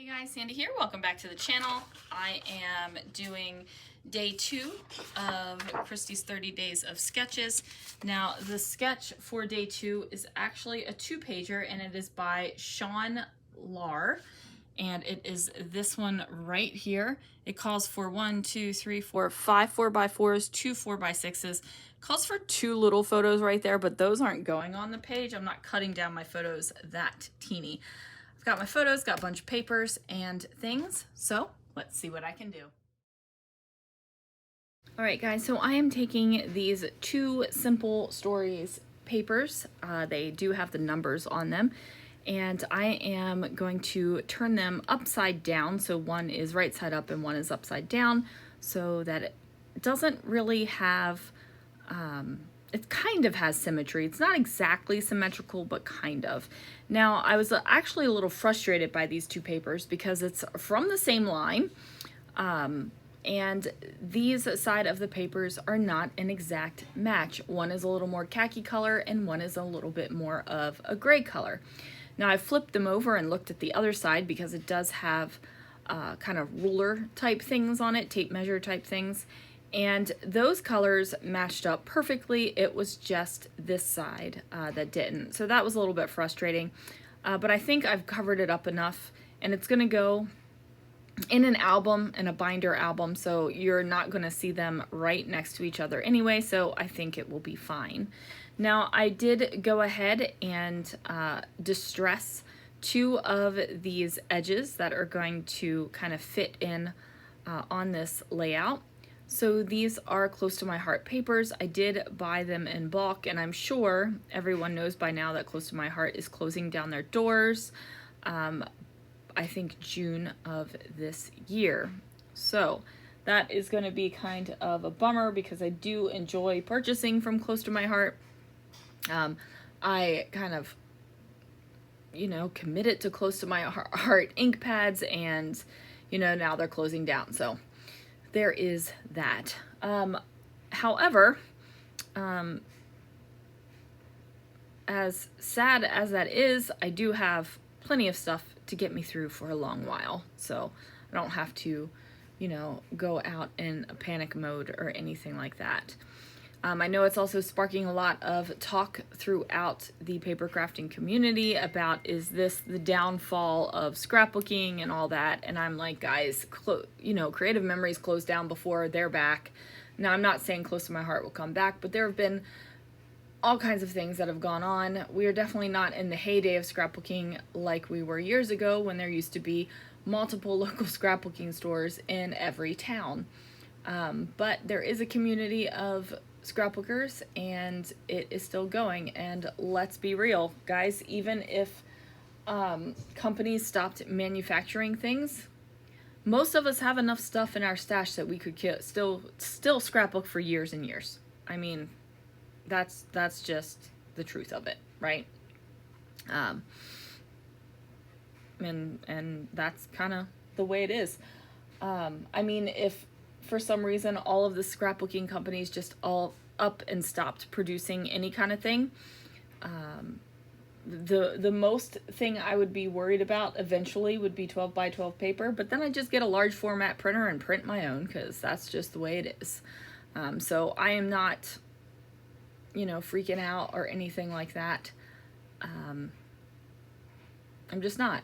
Hey guys, Sandy here. Welcome back to the channel. I am doing day 2 of Christy's 30 days of sketches. Now, the sketch for day 2 is actually a 2-pager, and it is by Sean Lar, and it is this one right here. It calls for 1, 2, 3, 4, 5 4x4s, 2 4x6s. Calls for 2 little photos right there, but those aren't going on the page. I'm not cutting down my photos that teeny. I've got my photos, got a bunch of papers and things, so let's see what I can do. All right, guys, so I am taking these 2 Simple Stories papers. They do have the numbers on them, and I am going to turn them upside down. So one is right side up and one is upside down, so that it doesn't really have, it kind of has symmetry. It's not exactly symmetrical, but kind of. Now, I was actually a little frustrated by these 2 papers because it's from the same line, and these side of the papers are not an exact match. One is a little more khaki color and one is a little bit more of a gray color. Now, I flipped them over and looked at the other side because it does have kind of ruler type things on it, tape measure type things. And those colors matched up perfectly. It was just this side that didn't. So that was a little bit frustrating. But I think I've covered it up enough, and it's gonna go in an album, in a binder album, so you're not gonna see them right next to each other anyway, so I think it will be fine. Now, I did go ahead and distress 2 of these edges that are going to kind of fit in on this layout. So these are Close to My Heart papers. I did buy them in bulk, and I'm sure everyone knows by now that Close to My Heart is closing down their doors, I think June of this year. So that is going to be kind of a bummer because I do enjoy purchasing from Close to My Heart. I kind of, committed to Close to My Heart ink pads, and, now they're closing down. So there is that. However, as sad as that is, I do have plenty of stuff to get me through for a long while. So I don't have to, go out in a panic mode or anything like that. I know it's also sparking a lot of talk throughout the paper crafting community about, is this the downfall of scrapbooking and all that? And I'm like, guys, Creative Memories closed down before they're back. Now, I'm not saying Close to My Heart will come back, but there have been all kinds of things that have gone on. We are definitely not in the heyday of scrapbooking like we were years ago, when there used to be multiple local scrapbooking stores in every town. But there is a community of scrapbookers, and it is still going. And let's be real, guys, even if companies stopped manufacturing things, most of us have enough stuff in our stash that we could still scrapbook for years and years. I mean, that's just the truth of it, right? And that's kind of the way it is. I mean, if for some reason all of the scrapbooking companies just all up and stopped producing any kind of thing, the most thing I would be worried about eventually would be 12 by 12 paper, but then I just get a large format printer and print my own, because that's just the way it is. So I am not, freaking out or anything like that. I'm just not.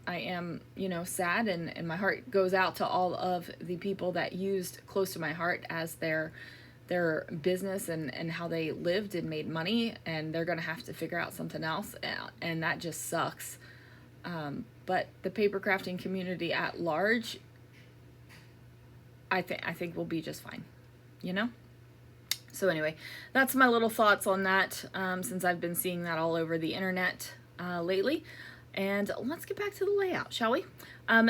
I am, sad, and my heart goes out to all of the people that used Close to My Heart as their business and how they lived and made money, and they're going to have to figure out something else, and that just sucks. But the paper crafting community at large, I think will be just fine, So anyway, that's my little thoughts on that, since I've been seeing that all over the internet lately. And let's get back to the layout, shall we?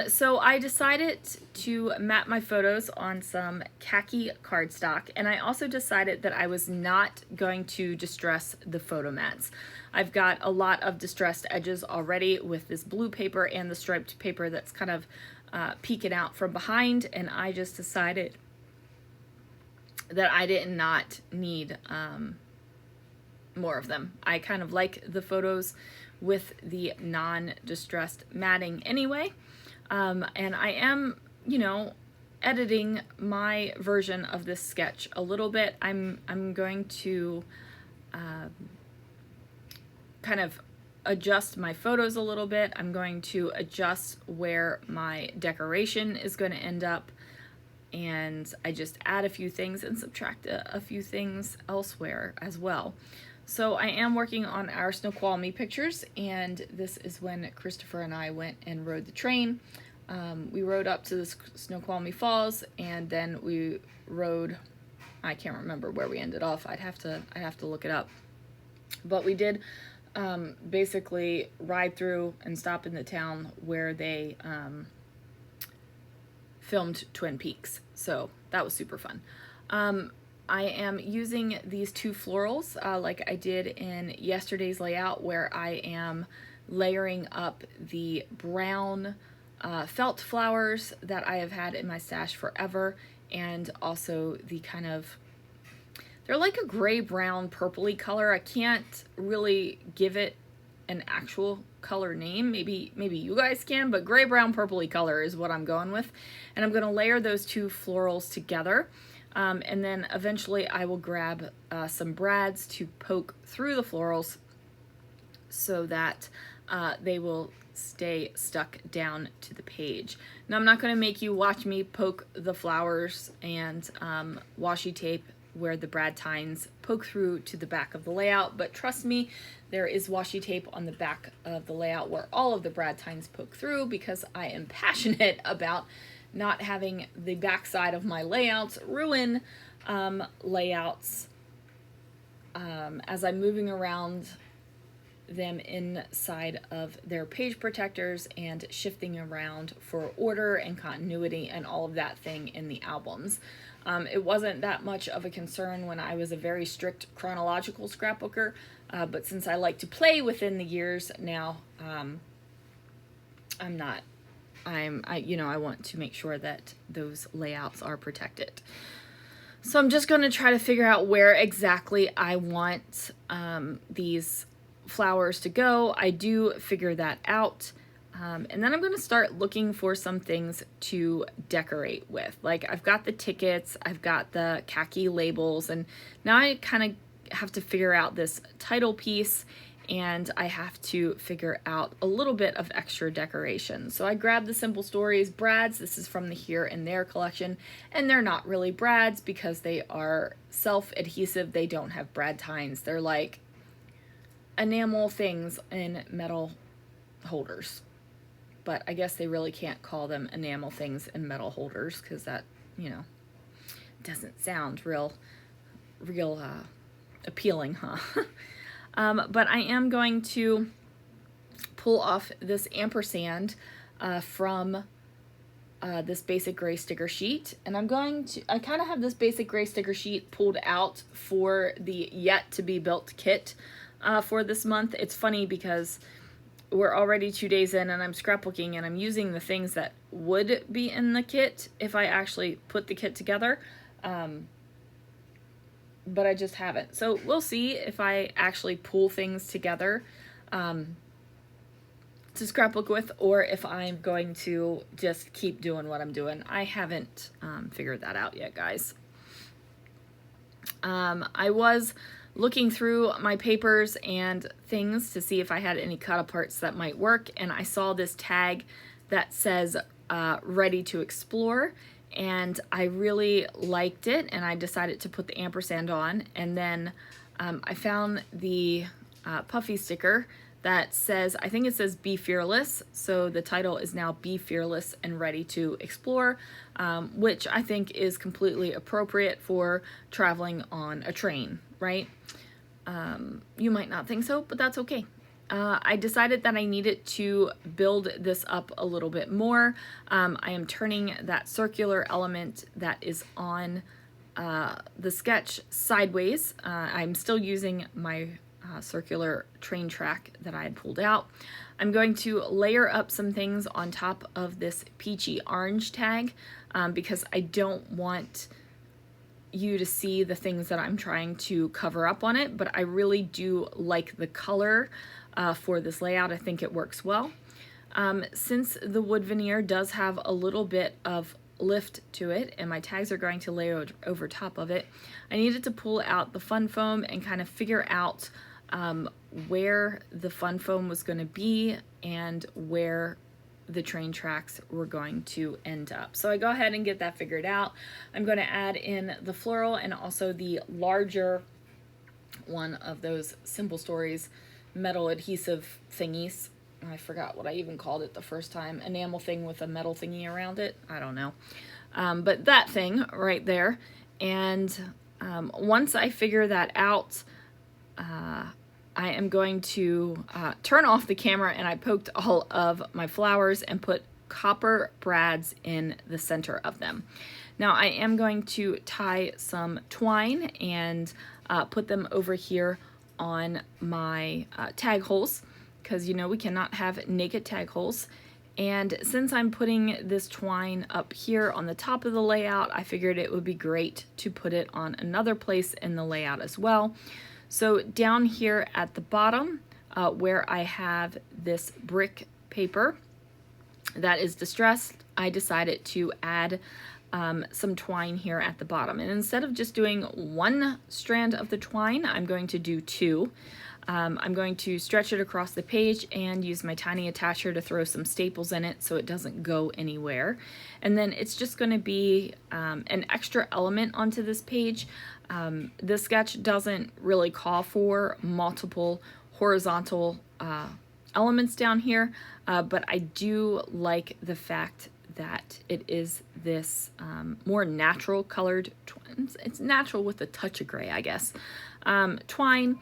So I decided to map my photos on some khaki cardstock, and I also decided that I was not going to distress the photo mats. I've got a lot of distressed edges already with this blue paper and the striped paper that's kind of peeking out from behind, and I just decided that I did not need more of them. I kind of like the photos with the non-distressed matting anyway. And I am, you know, editing my version of this sketch a little bit. I'm going to kind of adjust my photos a little bit. I'm going to adjust where my decoration is going to end up, and I just add a few things and subtract a few things elsewhere as well. So I am working on our Snoqualmie pictures, and this is when Christopher and I went and rode the train. We rode up to the Snoqualmie Falls, and then we rode, I can't remember where we ended off. I'd have to look it up. But we did basically ride through and stop in the town where they filmed Twin Peaks. So that was super fun. I am using these two florals like I did in yesterday's layout, where I am layering up the brown felt flowers that I have had in my stash forever, and also the kind of, they're like a gray-brown purpley color. I can't really give it an actual color name. Maybe you guys can, but gray-brown purpley color is what I'm going with. And I'm going to layer those two florals together. And then eventually I will grab some brads to poke through the florals so that they will stay stuck down to the page. Now, I'm not going to make you watch me poke the flowers and washi tape where the brad tines poke through to the back of the layout, but trust me, there is washi tape on the back of the layout where all of the brad tines poke through, because I am passionate about not having the back side of my layouts ruin layouts as I'm moving around them inside of their page protectors and shifting around for order and continuity and all of that thing in the albums. It wasn't that much of a concern when I was a very strict chronological scrapbooker, but since I like to play within the years now, I'm not. I want to make sure that those layouts are protected. So I'm just going to try to figure out where exactly I want these flowers to go. I do figure that out. And then I'm going to start looking for some things to decorate with. Like, I've got the tickets, I've got the khaki labels, and now I kind of have to figure out this title piece, and I have to figure out a little bit of extra decoration. So I grabbed the Simple Stories brads. This is from the Here and There collection, and they're not really brads because they are self-adhesive. They don't have brad tines. They're like enamel things in metal holders. But I guess they really can't call them enamel things in metal holders, because that, doesn't sound real appealing, huh? But I am going to pull off this ampersand from this basic gray sticker sheet, and I kind of have this basic gray sticker sheet pulled out for the yet to be built kit for this month. It's funny because we're already 2 days in and I'm scrapbooking and I'm using the things that would be in the kit if I actually put the kit together, but I just haven't. So we'll see if I actually pull things together to scrapbook with, or if I'm going to just keep doing what I'm doing. I haven't figured that out yet, guys. I was looking through my papers and things to see if I had any cut aparts that might work, and I saw this tag that says ready to explore, and I really liked it, and I decided to put the ampersand on. And then I found the puffy sticker that says, I think it says Be Fearless, so the title is now Be Fearless and Ready to Explore, which I think is completely appropriate for traveling on a train, right? You might not think so, but that's okay. I decided that I needed to build this up a little bit more. I am turning that circular element that is on the sketch sideways. I'm still using my circular train track that I had pulled out. I'm going to layer up some things on top of this peachy orange tag because I don't want you to see the things that I'm trying to cover up on it, but I really do like the color for this layout. I think it works well. Since the wood veneer does have a little bit of lift to it and my tags are going to lay over top of it, I needed to pull out the fun foam and kind of figure out where the fun foam was going to be and where the train tracks were going to end up. So I go ahead and get that figured out. I'm going to add in the floral and also the larger one of those Simple Stories metal adhesive thingies. I forgot what I even called it the first time. Enamel thing with a metal thingy around it. I don't know. But that thing right there. And once I figure that out, I am going to turn off the camera, and I poked all of my flowers and put copper brads in the center of them. Now I am going to tie some twine and put them over here on my tag holes, because you know we cannot have naked tag holes. And since I'm putting this twine up here on the top of the layout, I figured it would be great to put it on another place in the layout as well. So down here at the bottom, where I have this brick paper that is distressed, I decided to add some twine here at the bottom. And instead of just doing one strand of the twine, I'm going to do two. I'm going to stretch it across the page and use my tiny attacher to throw some staples in it so it doesn't go anywhere. And then it's just going to be an extra element onto this page. This sketch doesn't really call for multiple horizontal elements down here, but I do like the fact that it is this more natural colored twine. It's natural with a touch of gray, I guess. Twine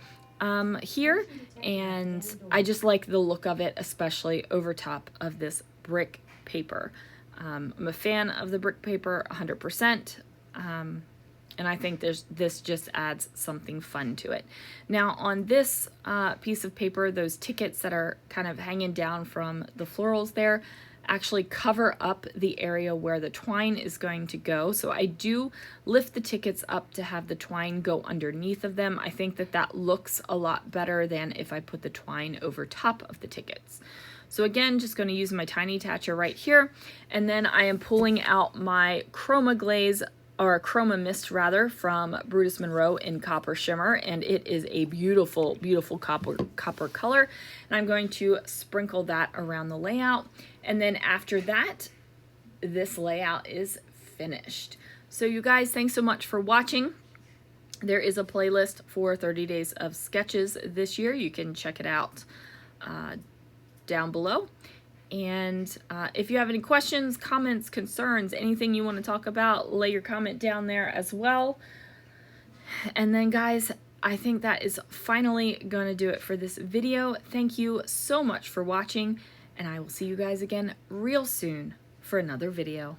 here, and I just like the look of it, especially over top of this brick paper. I'm a fan of the brick paper 100%, and I think this just adds something fun to it. Now on this piece of paper, those tickets that are kind of hanging down from the florals there actually cover up the area where the twine is going to go. So I do lift the tickets up to have the twine go underneath of them. I think that that looks a lot better than if I put the twine over top of the tickets. So again, just going to use my tiny attacher right here, and then I am pulling out my Chroma Glaze, or Chroma Mist rather, from Brutus Monroe in Copper Shimmer, and it is a beautiful, beautiful copper color. And I'm going to sprinkle that around the layout, and then after that, this layout is finished. So you guys, thanks so much for watching. There is a playlist for 30 days of sketches this year. You can check it out down below. And if you have any questions, comments, concerns, anything you want to talk about, lay your comment down there as well. And then guys, I think that is finally going to do it for this video. Thank you so much for watching, and I will see you guys again real soon for another video.